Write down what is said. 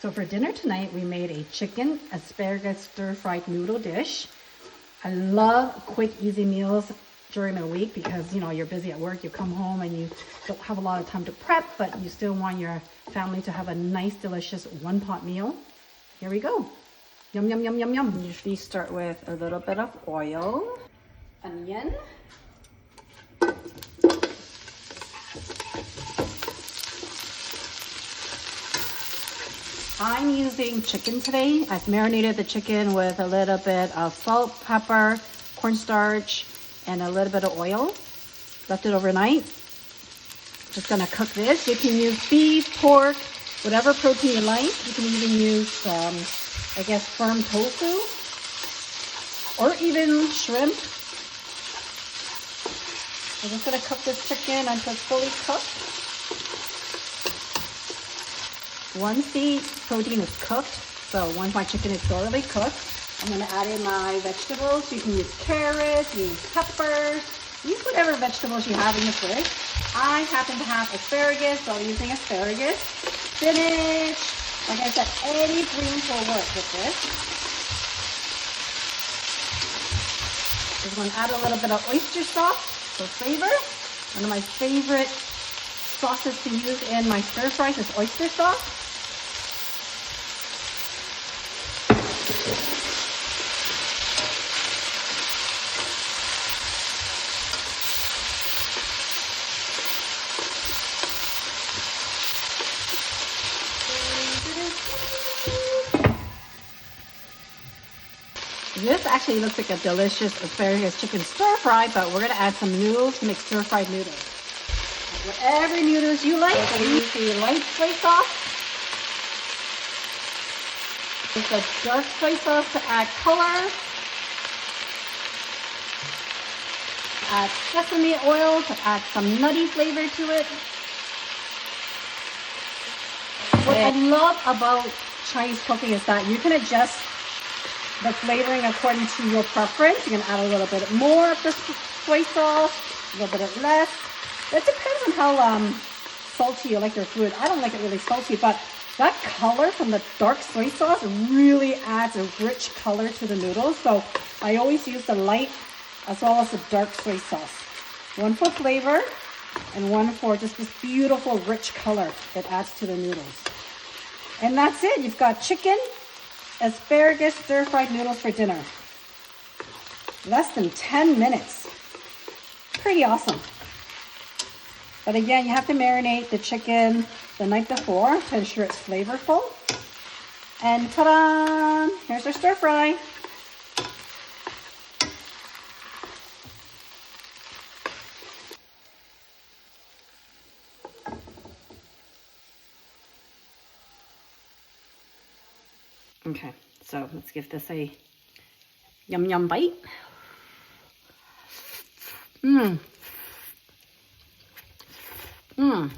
So for dinner tonight, we made a chicken asparagus stir-fried noodle dish. I love quick, easy meals during the week because, you know, you're busy at work, you come home and you don't have a lot of time to prep, but you still want your family to have a nice, delicious one-pot meal. Here we go. Yum, yum, yum, yum, yum. Usually start with a little bit of oil, onion, I'm using chicken today. I've marinated the chicken with a little bit of salt, pepper, cornstarch, and a little bit of oil. Left it overnight. Just gonna cook this. You can use beef, pork, whatever protein you like. You can even use, I guess, firm tofu or even shrimp. I'm just gonna cook this chicken until it's fully cooked. Once the protein is cooked, so once my chicken is thoroughly cooked, I'm going to add in my vegetables. You can use carrots, use peppers, use whatever vegetables you have in your fridge. I happen to have asparagus, so I'm using asparagus, spinach. Like I said, any greens will work with this. Just going to add a little bit of oyster sauce for flavor. One of my favorite sauces to use in my stir fries is oyster sauce. This actually looks like a delicious asparagus chicken stir fry, but we're going to add some noodles to make stir fried noodles. Whatever noodles you like, I'm going to use the light soy sauce. Use the dark soy sauce to add color. Add sesame oil to add some nutty flavor to it. What I love about Chinese cooking is that you can adjust the flavoring according to your preference. You can add a little bit more of the soy sauce, a little bit less. It depends on how salty you like your food. I don't like it really salty, but that color from the dark soy sauce really adds a rich color to the noodles. So I always use the light as well as the dark soy sauce. One for flavor and one for just this beautiful rich color it adds to the noodles. And that's it. You've got chicken, asparagus, stir-fried noodles for dinner. Less than 10 minutes. Pretty awesome. But again, you have to marinate the chicken the night before to ensure it's flavorful. And ta-da! Here's our stir fry. Okay, so let's give this a yum yum bite. Mmm. Mmm.